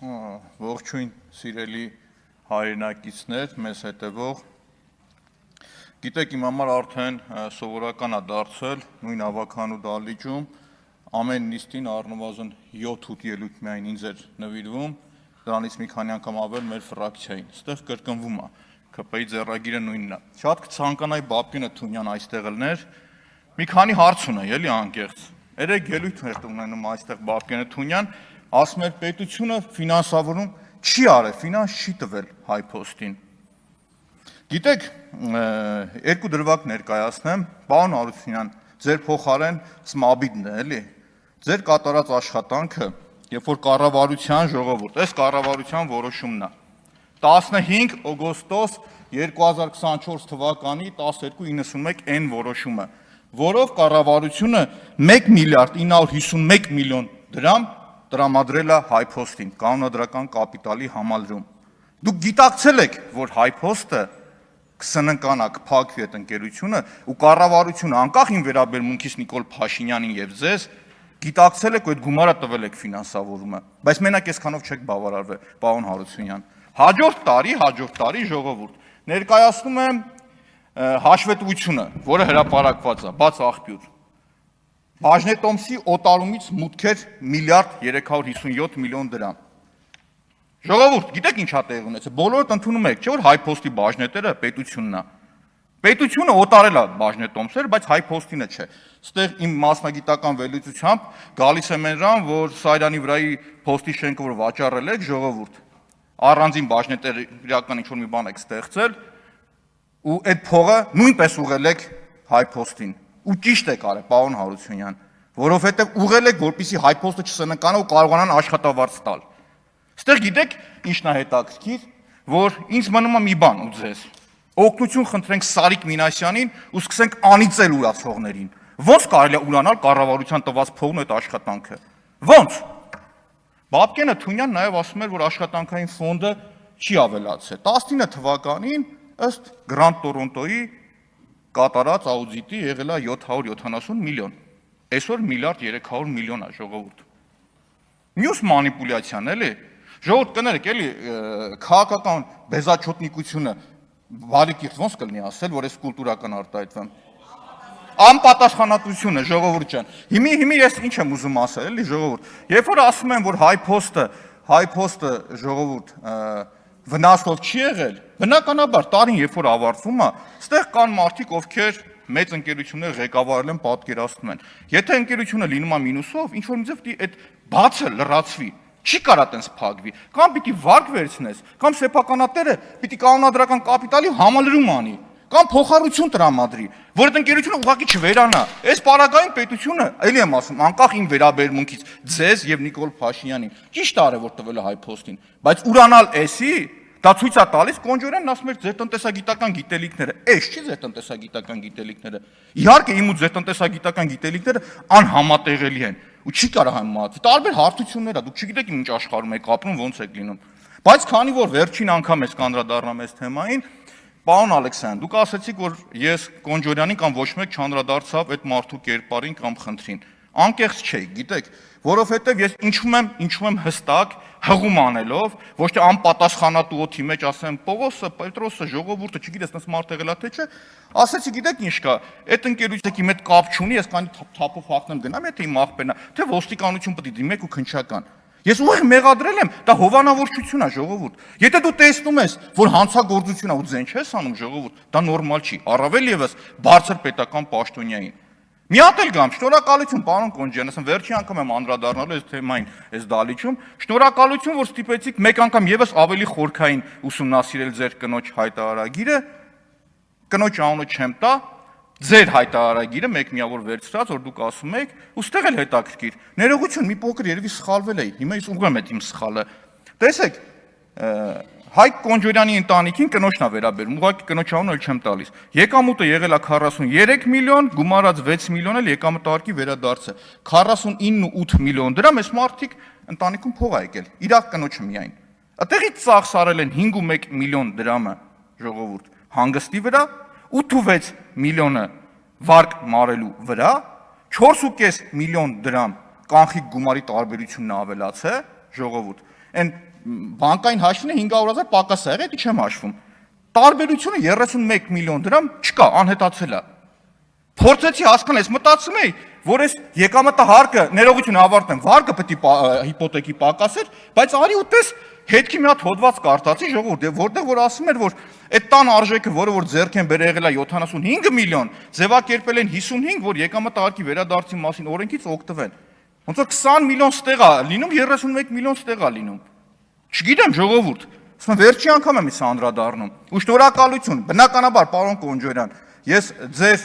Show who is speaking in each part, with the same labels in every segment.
Speaker 1: Ողջույն սիրելի հայրենակիցներ, մեզ հետևող։ Գիտեք, իմ համար արդեն սովորական է դարձել նույն ավականու դահլիճում ամեն նիստին առնվազն 7-8 ելույթ միայն ինձ էր նվիրվում, դրանից մի քանի անգամ ավել մեր ֆրակցիային։ Այստեղ կրկնվում է, ԿՊ-ի ձեռագիրը նույնն է։ Շատ կցանկանայի Բաբկենը Թունյան այստեղ ելներ, մի քանի հարց ունեի, էլի անկեղծ։ Երեք ելույթ ունենում այստեղ Բաբկենը Թունյան, ասում էր պետությունը ֆինանսավորում չի արել, ֆինանս չի տվել հայփոստին։ Գիտեք, երկու դրվագ ներկայացնեմ, պարոն Հարությունյան, ձեր փոխարեն Սմաբիդն է, էլի։ Ձեր կատարած աշխատանքը, երբ որ կառավարության ժողովուրդ, այս կառավարության որոշումն է։ 15 օգոստոս 2024 թվականի 12:91 որոշումը, որով կառավարությունը 1 միլիարդ 951 միլիոն դրամ տրամադրել է հայփոստին, կանոնադրական կապիտալի համալրում։ Դուք գիտակցել եք, որ հայփոստը կսննկանա, կփակվի այդ ընկերությունը ու կառավարությունը անկախ իմ վերաբերմունքից Նիկոլ Փաշինյանին եւ ձեզ գիտակցել եք, որ այդ գումարը տվել եք ֆինանսավորումը, բայց մենակ այսքանով չեք բավարարվել, պարոն Հարությունյան։ Հաջորդ տարի ժողովուրդ ներկայացնում եմ հաշվետվությունը, որը հրապարակված է, բաց աղբյուր։ Բաժնետոմսի օտարումից մուտքեր 1 միլիոն դրամ։ Ժողովուրդ, գիտեք ինչ է տեղի ունեցել, բոլորդ ընդունում եք, չէ՞ որ հայփոստի բաժնետերը պետությունն է։ Պետությունը օտարել է բաժնետոմսերը, բայց հայփոստինը չէ։ Ստեղ իմ մասնագիտական վերլուծությամբ գալիս եմ նրան, որ Սարյանի վրայի փոստի շենքը որ վաճառել եք, ժողովուրդ, առանձին բաժնետեր իրական ինչ-որ մի բան եք ստեղծել, ու այդ փողը նույնպես ուղղել եք հայփոստին։ Ու ճիշտ եք արել, պարոն Հարությունյան, որովհետև ուղղել եք, որպեսզի հայփոստը չսննկանա ու կարողանան աշխատավարձ տալ։ Ստեղ գիտեք ինչն է հետաքրքիր, որ ինձ մնում է մի բան ու ձեզ։ Օգնություն խնդրենք Սարիկ Մինասյանին ու սկսենք անիծել ուրացողներին։ Ոնց կարելի է ուրանալ կառավարության տված փողն ու այդ աշխատանքը։ Ոնց։ Բաբկենը Թունյան նաև ասում էր, որ աշխատանքային ֆոնդը չի ավելացել։ 19 թվականին ըստ Grand Toronto-ի կատարած աուդիտի եղել է 770 միլիոն, այսօր 1 միլիարդ 300 միլիոն է, ժողովուրդ։ Մյուս մանիպուլյացիան, էլի, ժողովուրդ կներեք, էլի, քաղաքական բեզաչոտնիկությունը բարի կիրթ ոնց կլինի ասել, որ այս կուլտուրական արտահայտվեմ։ Անպատասխանատվությունը, ժողովուրդ ջան։ Հիմի ես ինչ եմ ուզում ասել, էլի, ժողովուրդ։ Երբ որ ասում են, որ հայփոստը ժողովուրդ վնասով չի եղել, բնականաբար տարին երբ որ ավարտվում է, ստեղ կան մարդիկ, ովքեր մեծ ընկերություններ ղեկավարել են, պատկերացնում են։ Եթե ընկերությունը լինում է մինուսով, ինչ որ մի ձև այդ բացը լրացվի, չի կարա տենց փակվի, կամ պիտի վարկ վերցնես, կամ սեփականատերը պիտի կանոնադրական կապիտալի համալրում անի, կամ փոխառություն տրամադրի, որ այդ ընկերությունը ուղղակի չվերանա։ Այս պարագային պետությունը, էլի եմ ասում, անկախ իմ վերաբերմունքից ձեզ եւ Նիկոլ Փաշինյանին, ճիշտ արել որ տվել է հայփոստին, բայց ուրանալ էսի, դա ցույց է տալիս Կոնջորյանն ասում էր ձեր տնտեսագիտական գիտելիքները, էս չի ձեր տնտեսագիտական գիտելիքները։ Իհարկե իմ ու ձեր տնտեսագիտական գիտելիքները անհամատեղելի են ու չի կարող համեմատել։ Տարբեր հարթություններ է, դուք չգիտեք ինչ աշխարհում եք ապրում, ոնց եք լինում։ Բայց քանի որ վերջին անգամ ես կանդրադառնամ այս թեմային, պարոն Ալեքսյան, դուք ասացիք, որ ես Կոնջորյանին կամ ոչ մեկ չանդրադարձավ այդ մարդու կերպարին կամ խնդրին։ Անկեղծ չէի, գիտեք, որովհետև ես ինչում եմ հստակ հղում անելով, ոչ թե անպատասխանատու օդի մեջ ասեմ Պողոսը, Պետրոսը, ժողովուրդը, չգիտես, նս մարդ եղել է թե չէ, ասեցի, գիտեք ինչ կա, այդ ընկերությունը իմ հետ կապ չունի, ես կանի թափով հաղթեմ գնամ, եթե իմ աղբերն է, թե ոստիկանություն պետք է դիմեք ու քննչական։ Ես ուղիղ մեղադրել եմ, դա հովանավորչություն է, ժողովուրդ։ Եթե դու տեսնում ես, որ հանցագործություն է ու ձեն չես անում, ժողովուրդ, դա նորմալ չի, առավել եւս բարձր պետական պաշտոնյային։ Մի հատ էլ գամ, շնորհակալություն, պարոն Կոնջյան, ասեմ վերջի անգամ եմ անդրադառնալու այս թեմային, այս դահլիճում, շնորհակալություն, որ ստիպեցիք մեկ անգամ եւս ավելի խորքային ուսումնասիրել ձեր կնոջ հայտարարագիրը, կնոջ անունը չեմ տա, ձեր հայտարարագիրը մեկ միավոր վերցրած, որ դուք ասում եք, ու ստեղ էլ հետաքրքիր, ներողություն, մի փոքր երևի սխալվել էի, հիմա ես ուղղեմ այդ իմ սխալը։ Տեսեք, Հայկ Կոնջորյանի ընտանիքին կնոջն է վերաբերում, ուղղակի կնոջ անունը էլ չեմ տալիս։ Եկամուտը եղել է 43 միլիոն, գումարած 6 միլիոն էլ եկամտարկի վերադարձը։ 49.8 միլիոն դրամ այս մարդիկ ընտանիքում փող ա եկել, իրակ կնոջը միայն։ Այդտեղից ծախսարել են 5.1 միլիոն դրամը ժողովուրդ հանգստի վրա, 8.6 միլիոնը վարկ մարելու վրա, 4.5 միլիոն դրամ կանխիկ գումարի տարբերությունն ավելաց է, ժողովուրդ։ Այն բանկային հաշվին 500,000 պակաս է եղել, դա չեմ հաշվում։ Տարբերությունը 31 միլիոն դրամ չկա, անհետացել է։ Փորձեցի հասկանալ, ես մտածում էի, որ այս եկամտը հարկը ներողություն ավարտեմ, վարկը պետք է հիպոթեքի պակասեր, բայց արի ու տես հետքի մի հատ հոդված կարդացի ժողովուրդ, որտեղ որ ասում էր, որ այդ տան արժեքը, որը որ ձեռք են բերել եղել է 75 միլիոն, ձևակերպել են 55, որ եկամտը հարկի վերադարձի մասին օրենքից օգտվեն։ Ոնց որ 20 միլիոն ստեղ է լինում, 31 միլիոն ստեղ է լինում։ Չգիտեմ ժողովուրդ, ասում եմ վերջի անգամ եմ ես անդրադառնում։ Ու շնորհակալություն, բնականաբար պարոն Կոնջորյան, ես ձեր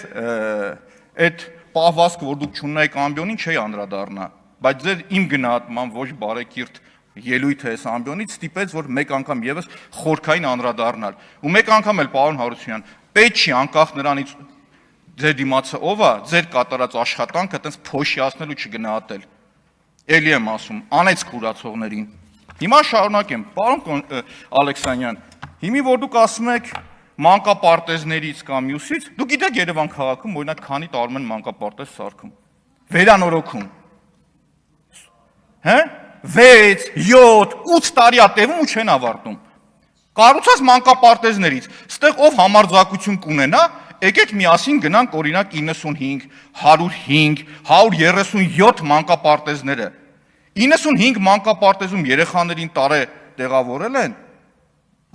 Speaker 1: այդ պահվածքը, որ դուք չունեք ամբիոնին չէի անդրադառնա, բայց ձեր իմ գնահատման ոչ բարեկիրթ ելույթը այս ամբիոնից ստիպեց, որ մեկ անգամ եւս խորքային անդրադառնալ։ Ու մեկ անգամ էլ պարոն Հարությունյան, պետք չի անկախ նրանից ձեր դիմացը ով է, ձեր կատարած աշխատանքը այտենց փոշիացնել ու չգնահատել։ Էլի եմ ասում, անեց քուրացողներին։ Հիմա շարունակեմ, պարոն Ալեքսանյան, հիմի որ դուք ասում եք մանկապարտեզներից կամ մյուսից, դուք գիտեք Երևան քաղաքում օրինակ քանի տարում են մանկապարտեզ սարքում։ Վերանորոգում։ Հա? 6, 7, 8 տարի է տևում ու չեն ավարտում։ Կառուցած մանկապարտեզներից, ստեղ ով համարձակություն կունենա, եկեք միասին գնանք օրինակ 95, 105, 137 մանկապարտեզները։ 95 մանկապարտեզում երեխաներին տարե տեղավորել են,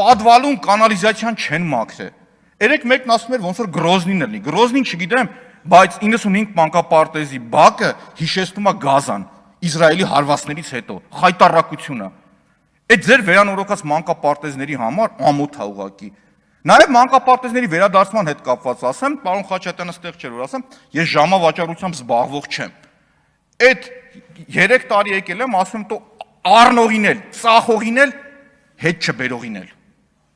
Speaker 1: պատվալուն կանալիզացիան չեն մաքրել։ Երեք մեկն ասում էր ոնց որ Գրոզնին լինի։ Գրոզնին չգիտեմ, բայց 95 մանկապարտեզի բակը հիշեցնում է Գազան, Իսրայելի հարվածներից հետո, խայտառակությունը։ Այդ ձեր վերանորոգած մանկապարտեզների համար ամոթ է ուղղակի։ Նաև մանկապարտեզների վերադարձման հետ կապված ասեմ, պարոն Խաչատյանը ստեղ չէր որ ասեմ, ես ժամավաճառությամբ զբաղվող չեմ։ Այդ 3 տարի եկել եմ, ասում եմ, տո առնողին էլ, ծախողին էլ, հետ չբերողին էլ։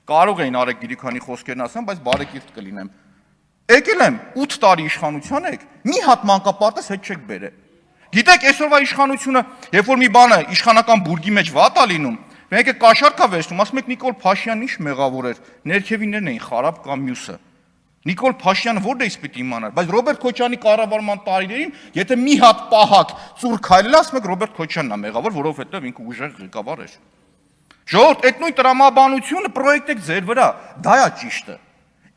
Speaker 1: Կարող էին Արեգ Գիրիքյանի խոսքերն ասեմ, բայց բարեկիրթ կլինեմ։ Եկել եմ 8 տարի իշխանության եք, մի հատ մանկապարտեզ հետ չեք բերել։ Գիտեք, այսօրվա իշխանությունը, երբ որ մի բանը իշխանական բուրգի մեջ վատ է լինում, մենք է կաշառքա վերցնում, ասում եք Նիկոլ Փաշյանն ինչ մեղավոր էր, ներքևիններն էին խարապ կամ մյուսը։ Նիկոլ Փաշյանը ո՞րն է պետք իմանալ, բայց Ռոբերտ Քոչյանի կառավարման տարիներին, եթե մի հատ պահակ ծուր քայլել, ասում եք Ռոբերտ Քոչյանն է մեղավոր, որովհետև ինքը ուժեղ ղեկավար էր։ Ժողովուրդ, այդ նույն տրամաբանությունը պրոյեկտ եք ձեր վրա, դա է ճիշտը։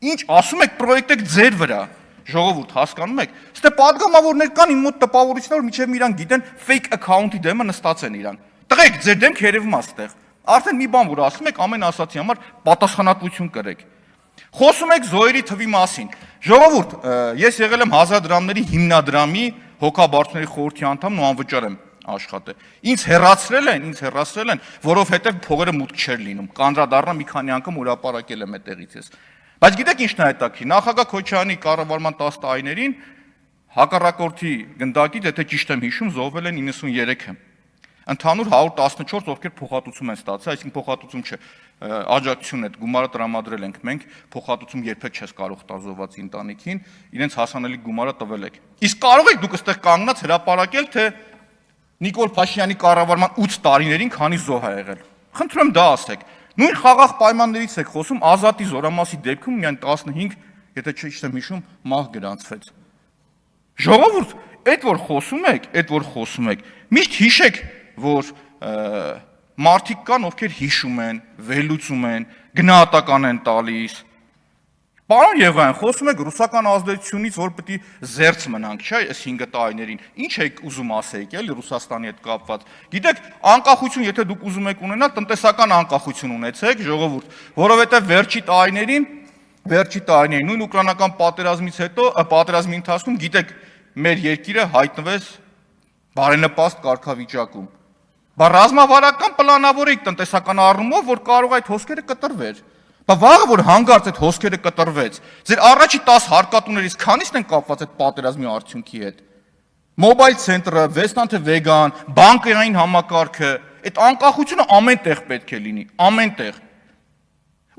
Speaker 1: Ինչ ասում եք պրոյեկտ եք ձեր վրա։ Ժողովուրդ, հասկանում եք։ Ստե падգամավորներ կան իմ մոտ տպավորություններ, որ միջև իրան գիտեն fake account-ի դեմը նստած են իրան։ Տղեկ, ձեր դեմք երևում է ստեղ։ Արդեն մի բան որ ասում եք, ամեն ասացի համար պատասխանատվություն կրեք։ Խոսում եք զոհերի թվի մասին։ Ժողովուրդ, ես եղել եմ 1000 դրամների հիմնադրամի հոգաբարձուների խորհրդի անդամն ու անվճար եմ աշխատել։ Ինձ հեռացրել են, որովհետև փողերը մուտք չէր լինում։ Կանդրադառնամ մի քանի անգամ հրապարակել եմ այդտեղից ես։ Բայց գիտեք ինչն է հետաքրքիր, նախագահ Քոչյանի կառավարման 10 տարիներին հակառակորդի գնդակից, եթե ճիշտ եմ հիշում, զոհվել են 93-ը։ Ընդհանուր 114, ովքեր փոխհատուցում են ստացել, այսինքն փոխհատուցում չէ, աջակցություն այդ գումարը տրամադրել ենք մենք, փոխհատուցում երբեք չես կարող տալ զոհվածի ընտանիքին, իրենց հասանելի գումարը տվել եք։ Իսկ կարող եք դուք այստեղ կանգնած հրապարակել, թե Նիկոլ Փաշյանի կառավարման 8 տարիներին քանի զոհ ա եղել։ Խնդրում եմ դա ասեք։ Նույն խաղաղ պայմաններից եք խոսում, Ազատի զորամասի դեպքում միայն 15, եթե ճիշտ եմ հիշում, մահ գրանցվեց։ Ժողովուրդ, այդ որ խոսում եք, միշտ հիշեք, որ մարդիկ կան, ովքեր հիշում են, վերլուծում են, գնահատական են տալիս։ Պարոն Եղայան, խոսում եք ռուսական ազդեցությունից, որ պետք է զերծ մնանք, չէ՞, այս 5 տարիներին։ Ինչ եք ուզում ասեիք, էլի Ռուսաստանի հետ կապված։ Գիտեք, անկախություն, եթե դուք ուզում եք ունենալ, տնտեսական անկախություն ունեցեք, ժողովուրդ, որովհետև վերջի տարիներին նույն ուկրաինական պատերազմից հետո, պատերազմի ընթացքում, գիտեք, մեր երկիրը հայտնվեց բարենպաստ կարգավիճակում։ Բա ռազմավարական պլանավորեք տնտեսական առումով, որ կարող այդ հոսքերը կտրվեր։ Բա վաղը որ հանգարց այդ հոսքերը կտրվեց, ձեր առաջի 10 հարկատուներից քանիսն են կապված այդ պատերազմի արդյունքի հետ։ Մոբայլ ցենտրը, Վեստան թե Վեգան, բանկային համակարգը, այդ անկախությունը ամեն տեղ պետք է լինի, ամեն տեղ։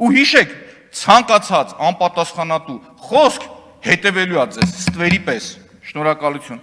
Speaker 1: Ու հիշեք, ցանկացած անպատասխանատու խոսք հետևելու է ձեզ ստվերի պես։ Շնորհակալություն։